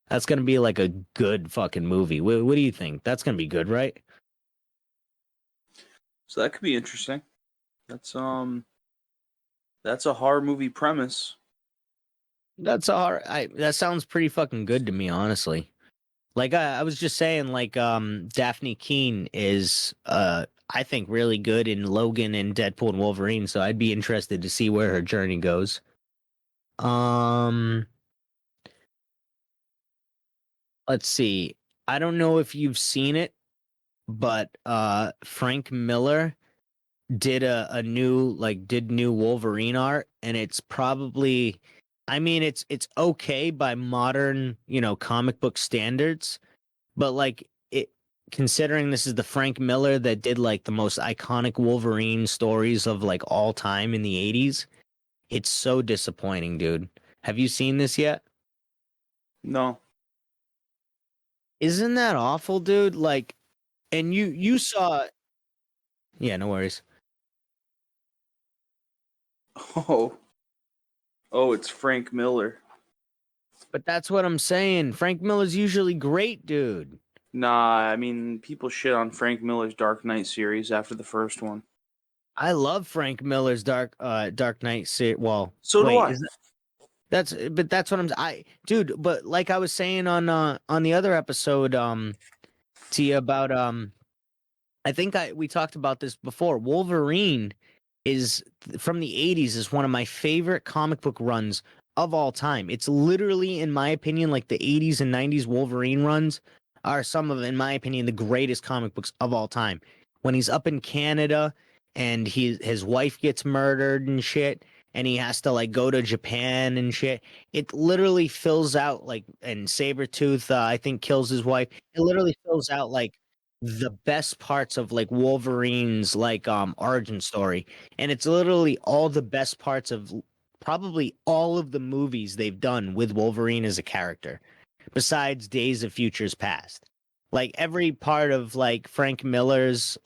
That's gonna be like a good fucking movie. What do you think? That's gonna be good, right? So that could be interesting. That's that's a horror movie premise. That's all. That sounds pretty fucking good to me, honestly. Like I was just saying, like Daphne Keene is I think really good in Logan and Deadpool and Wolverine, so I'd be interested to see where her journey goes. Um let's see. I don't know if you've seen it, but Frank Miller did a new did new Wolverine art, and it's probably, I mean it's okay by modern, comic book standards. But like it, considering this is the Frank Miller that did like the most iconic Wolverine stories of like all time in the 80s, it's so disappointing, dude. Have you seen this yet? No. Isn't that awful, dude? Like, and you saw, yeah, no worries. Oh, oh, it's Frank Miller. But that's what I'm saying. Frank Miller's usually great, dude. Nah, I mean, people shit on Frank Miller's Dark Knight series after the first one. I love Frank Miller's Dark Knight Well, So do wait, I. is that's what dude, but like I was saying on the other episode to you about I think we talked about this before. Wolverine is from the 80s is one of my favorite comic book runs of all time. It's literally, in my opinion, like the 80s and 90s Wolverine runs are some of, in my opinion, the greatest comic books of all time. When he's up in Canada and his wife gets murdered and shit, and he has to like go to Japan and shit. It literally fills out like, and Sabretooth, I think kills his wife. It literally fills out like the best parts of like Wolverine's like origin story, and it's literally all the best parts of probably all of the movies they've done with Wolverine as a character, besides Days of Futures Past. Like every part of like Frank Miller's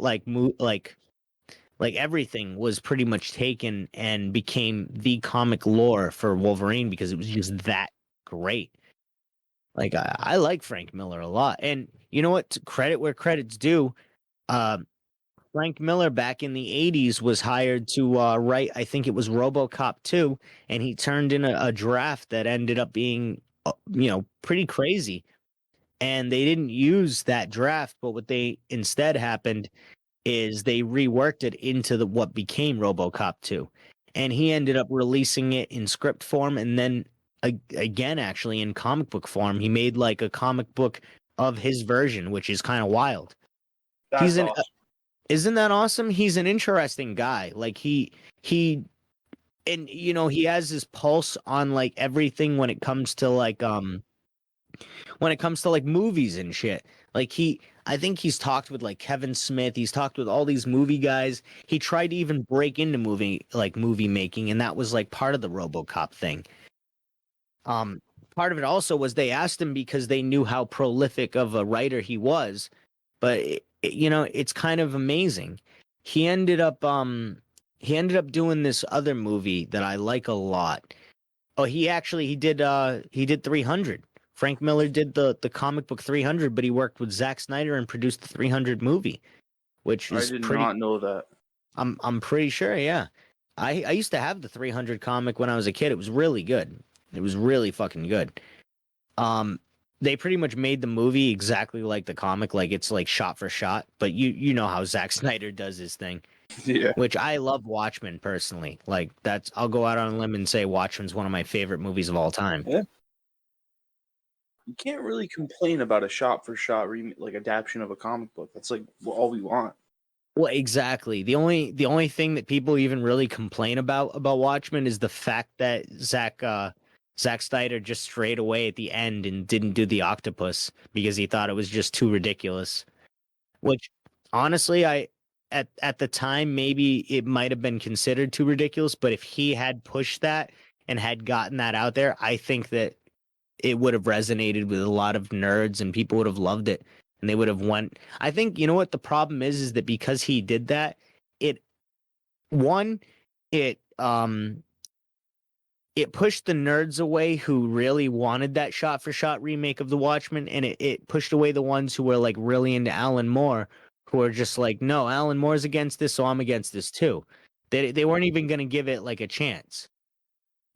like everything was pretty much taken and became the comic lore for Wolverine because it was just that great. Like I like Frank Miller a lot, and you know what? Credit where credit's due. Uh, Frank Miller back in the '80s was hired to write. I think it was RoboCop 2, and he turned in a draft that ended up being, pretty crazy. And they didn't use that draft, but what they instead happened is they reworked it into what became RoboCop 2. And he ended up releasing it in script form and then again actually in comic book form. He made like a comic book of his version, which is kind of wild. He's That's an awesome. Isn't that awesome? He's an interesting guy. Like he and he has his pulse on like everything when it comes to like movies and shit. Like I think he's talked with like Kevin Smith. He's talked with all these movie guys. He tried to even break into movie making, and that was like part of the RoboCop thing. Um, Part of it also was they asked him because they knew how prolific of a writer he was. But it's kind of amazing. He ended up he ended up doing this other movie that I like a lot. Oh, he did 300. Frank Miller did the comic book 300, but he worked with Zack Snyder and produced the 300 movie, which I is did pretty. not know that. I'm pretty sure, yeah. I used to have the 300 comic when I was a kid. It was really good. It was really fucking good. Um, they pretty much made the movie exactly like the comic, like it's like shot for shot. But you know how Zack Snyder does his thing, Yeah. which I love Watchmen personally. Like I'll go out on a limb and say Watchmen's one of my favorite movies of all time. Yeah. You can't really complain about a shot for shot like adaptation of a comic book. That's like all we want. Well, exactly. The only thing that people even really complain about Watchmen is the fact that Zack Snyder just strayed away at the end and didn't do the octopus because he thought it was just too ridiculous. Which honestly, I at the time maybe it might have been considered too ridiculous, but if he had pushed that and had gotten that out there, I think that it would have resonated with a lot of nerds and people would have loved it and they would have went. I think you know what the problem is that because he did that, it one it it pushed the nerds away who really wanted that shot for shot remake of The Watchmen, and it pushed away the ones who were like really into Alan Moore, who are just like, no, Alan Moore's against this, so I'm against this too. They weren't even gonna give it like a chance.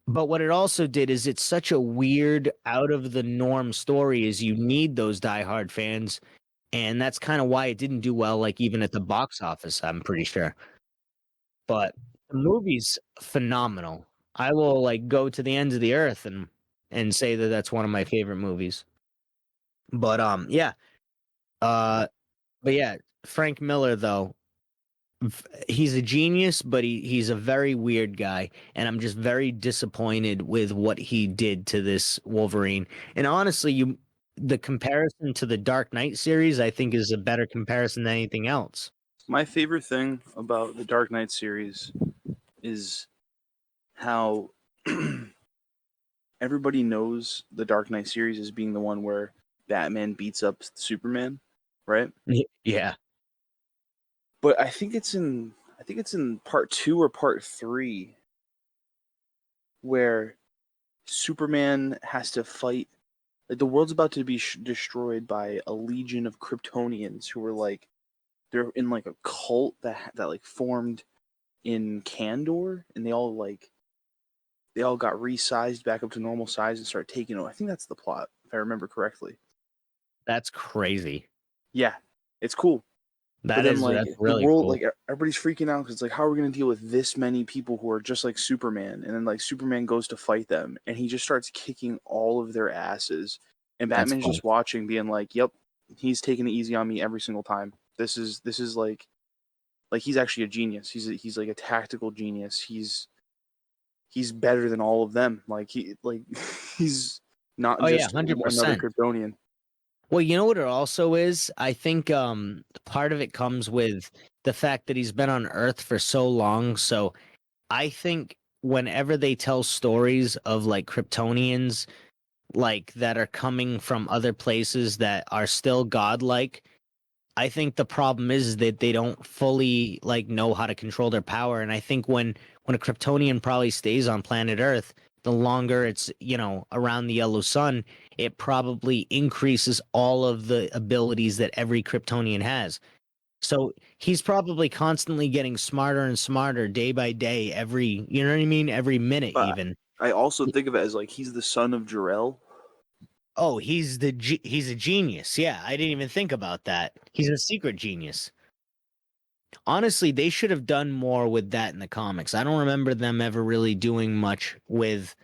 But what it also did is it's such a weird, out of the norm story is you need those diehard fans. And that's kind of why it didn't do well, like even at the box office, I'm pretty sure. But the movie's phenomenal. I will like go to the ends of the earth and say that that's one of my favorite movies. But yeah. Uh but yeah, Frank Miller though, he's a genius, but he's a very weird guy, and I'm just very disappointed with what he did to this Wolverine. And honestly, the comparison to the Dark Knight series, I think, is a better comparison than anything else. My favorite thing about the Dark Knight series is how everybody knows the Dark Knight series as being the one where Batman beats up Superman, right? Yeah, But I think it's in part 2 or part 3 where Superman has to fight, like the world's about to be destroyed by a legion of Kryptonians who were like they're in like a cult that like formed in Kandor, and they all got resized back up to normal size and started taking over. I think that's the plot, if I remember correctly. that's crazy. Yeah, it's cool. But then like That's the really world, cool. like everybody's freaking out because it's like, how are we gonna deal with this many people who are just like Superman? And then like Superman goes to fight them, and he just starts kicking all of their asses, and That's Batman's fun. just watching, being like, "Yep, he's taking it easy on me every single time. This is like he's actually a genius. He's like a tactical genius. he's better than all of them. Like he's not Oh yeah, just another 100%. Kryptonian. Well, you know what it also is? I think part of it comes with the fact that he's been on Earth for so long. So I think whenever they tell stories of like Kryptonians like that are coming from other places that are still godlike, I think the problem is that they don't fully like know how to control their power. And I think when a Kryptonian probably stays on planet Earth, the longer it's, you know, around the yellow sun, it probably increases all of the abilities that every Kryptonian has. So he's probably constantly getting smarter and smarter day by day, every, you know what I mean? Every minute But even. I also think of it as like he's the son of Jor-El. Oh, he's a genius. Yeah, I didn't even think about that. He's a secret genius. Honestly, they should have done more with that in the comics. I don't remember them ever really doing much with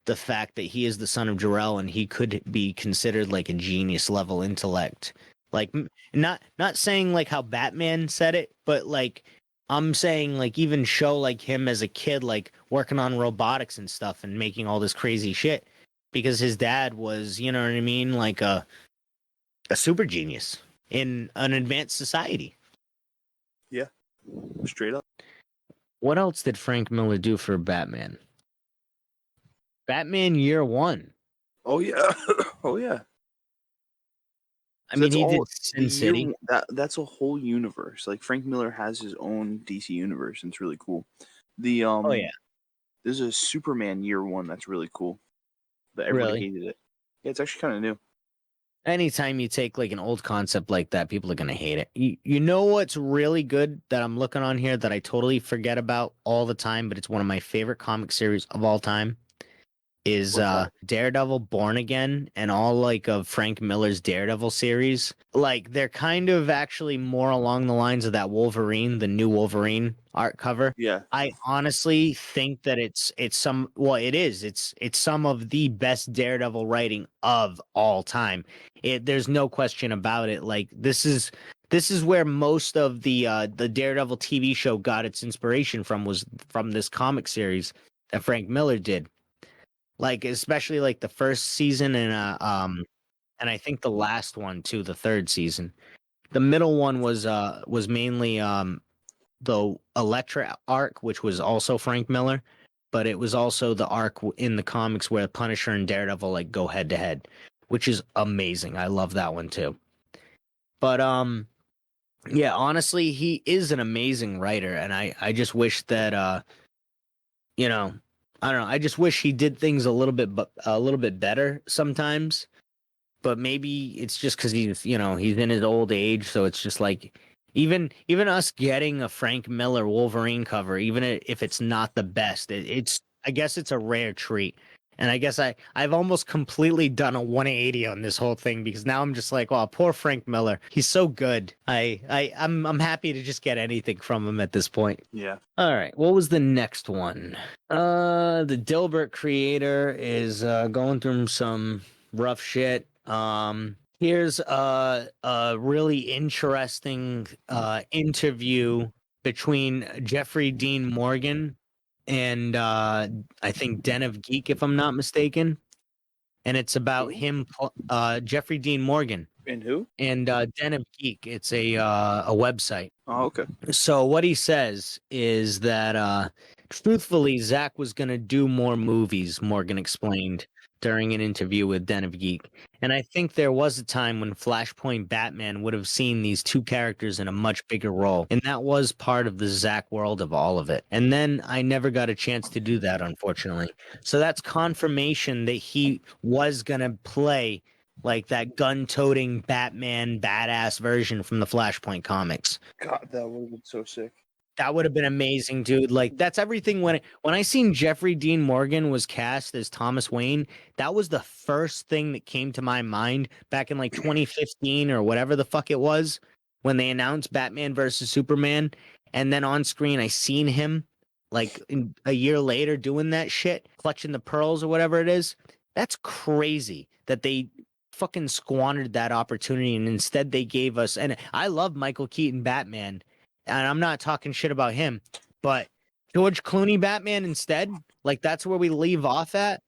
the fact that he is the son of Jor-El and he could be considered like a genius level intellect. Like not saying like how Batman said it, but like I'm saying like even show like him as a kid like working on robotics and stuff and making all this crazy shit because his dad was, you know what I mean, like a super genius in an advanced society. Yeah, straight up. What else did Frank Miller do for Batman? Batman Year One. Oh yeah, oh yeah. I 'Cause mean, that's he did all the Sin year City. that's a whole universe. Like Frank Miller has his own DC universe, and it's really cool. The Oh yeah, there's a Superman Year One that's really cool, but everybody really. hated it. Yeah, it's actually kind of new. Anytime you take like an old concept like that, people are gonna hate it. You know what's really good that I'm looking on here that I totally forget about all the time, but it's one of my favorite comic series of all time is What's that? Daredevil Born Again and all like of Frank Miller's Daredevil series. Like they're kind of actually more along the lines of that Wolverine, the new Wolverine art cover. Yeah, I honestly think that it's some well it is. It's some of the best Daredevil writing of all time. There's no question about it. Like this is where most of the Daredevil TV show got its inspiration from was from this comic series that Frank Miller did, like especially like the first season and I think the last one too, the third season. The middle one was mainly the Elektra arc, which was also Frank Miller, but it was also the arc in the comics where Punisher and Daredevil like go head to head, which is amazing. I love that one too. But yeah, honestly, he is an amazing writer and I just wish that you know, I don't know. I just wish he did things a little bit better sometimes. But maybe it's just because he's, you know, he's in his old age, so it's just like even us getting a Frank Miller Wolverine cover, even if it's not the best, it's I guess it's a rare treat. And I guess I've almost completely done a 180 on this whole thing because now I'm just like, oh, poor Frank Miller. He's so good. I'm happy to just get anything from him at this point. yeah. All right, what was the next one? The Dilbert creator is going through some rough shit. Here's a really interesting interview between Jeffrey Dean Morgan and I think Den of Geek, if I'm not mistaken, and it's about Who him, Jeffrey Dean Morgan and who? and Den of Geek. It's a website. Oh, okay. So what he says is that truthfully Zach was going to do more movies, Morgan explained during an interview with Den of Geek. And I think there was a time when Flashpoint Batman would have seen these two characters in a much bigger role. And that was part of the Zach world of all of it. And then I never got a chance to do that, unfortunately. So that's confirmation that he was going to play like that gun-toting Batman badass version from the Flashpoint comics. God, that would have been so sick. That would have been amazing, dude. Like that's everything when I seen Jeffrey Dean Morgan was cast as Thomas Wayne, that was the first thing that came to my mind back in like 2015 or whatever the fuck it was when they announced Batman versus Superman, and then on screen I seen him a year later doing that shit, clutching the pearls or whatever it is. That's crazy that they fucking squandered that opportunity and instead they gave us, and I love Michael Keaton Batman and I'm not talking shit about him, but George Clooney Batman instead, Like that's where we leave off at.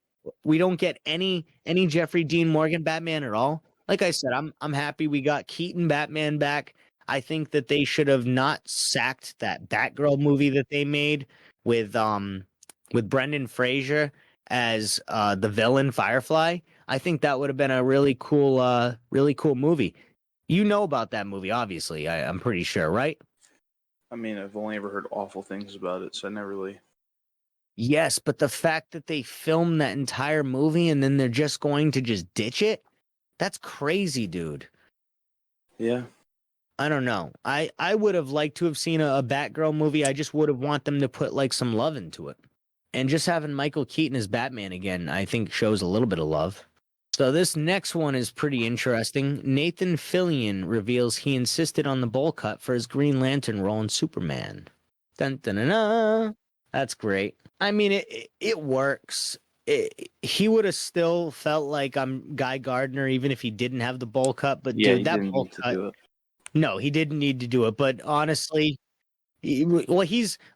We don't get any Jeffrey Dean Morgan Batman at all. Like I said, I'm happy we got Keaton Batman back. I think that they should have not sacked that Batgirl movie that they made with Brendan Fraser as the villain Firefly. I think that would have been a really cool movie. You know about that movie, obviously. I'm pretty sure, right? I mean, I've only ever heard awful things about it, so I never really. Yes, but the fact that they filmed that entire movie and then they're just going to just ditch it, that's crazy, dude. Yeah. I don't know. I would have liked to have seen a Batgirl movie. I just would have want them to put like some love into it. And just having Michael Keaton as Batman again, I think shows a little bit of love. So this next one is pretty interesting. Nathan Fillion reveals he insisted on the bowl cut for his Green Lantern role in Superman. Dun, dun, dun, dun. That's great. I mean, it works. He would have still felt like I'm Guy Gardner even if he didn't have the bowl cut. But Yeah, dude, he that didn't bowl need to cut. do it. No, he didn't need to do it. But honestly, well,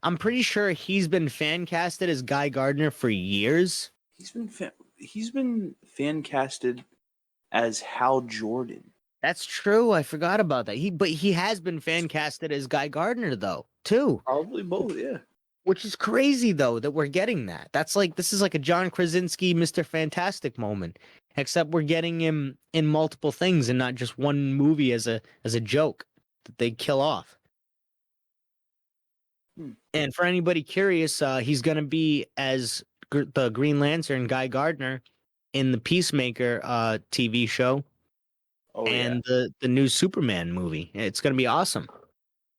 I'm pretty sure he's been fan casted as Guy Gardner for years. He's been fan casted as Hal Jordan. That's true. I forgot about that. But he has been fan casted as Guy Gardner though, too. Probably both, yeah. Which is crazy though that we're getting that. This is like a John Krasinski Mr. Fantastic moment. Except we're getting him in multiple things and not just one movie as a joke that they kill off. And for anybody curious, he's going to be as the Green Lantern, Guy Gardner, in the Peacemaker TV show and the new Superman movie. It's going to be awesome.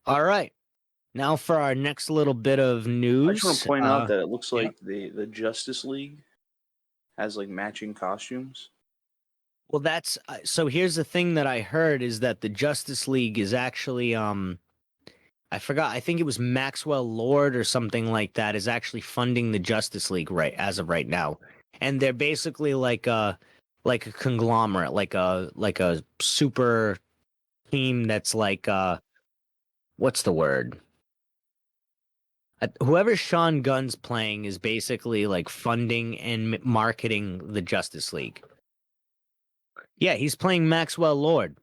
All right. Now for our next little bit of news. I just want to point out that it looks like the Justice League has like matching costumes. Well, that's so here's the thing that I heard is that the Justice League is actually I forgot. I think it was Maxwell Lord or something like that is actually funding the Justice League right as of right now, and they're basically like a conglomerate, like a super team that's like what's the word? Whoever Sean Gunn's playing is basically like funding and marketing the Justice League. Yeah, he's playing Maxwell Lord.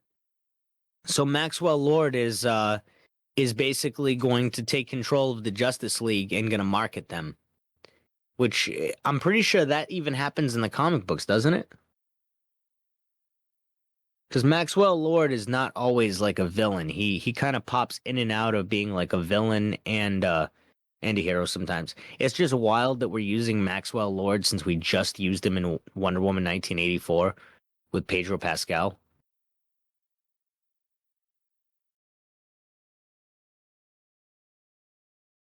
So Maxwell Lord is basically going to take control of the Justice League and going to market them. Which I'm pretty sure that even happens in the comic books, doesn't it? Because Maxwell Lord is not always like a villain. He kind of pops in and out of being like a villain and a hero sometimes. It's just wild that we're using Maxwell Lord since we just used him in Wonder Woman 1984 with Pedro Pascal.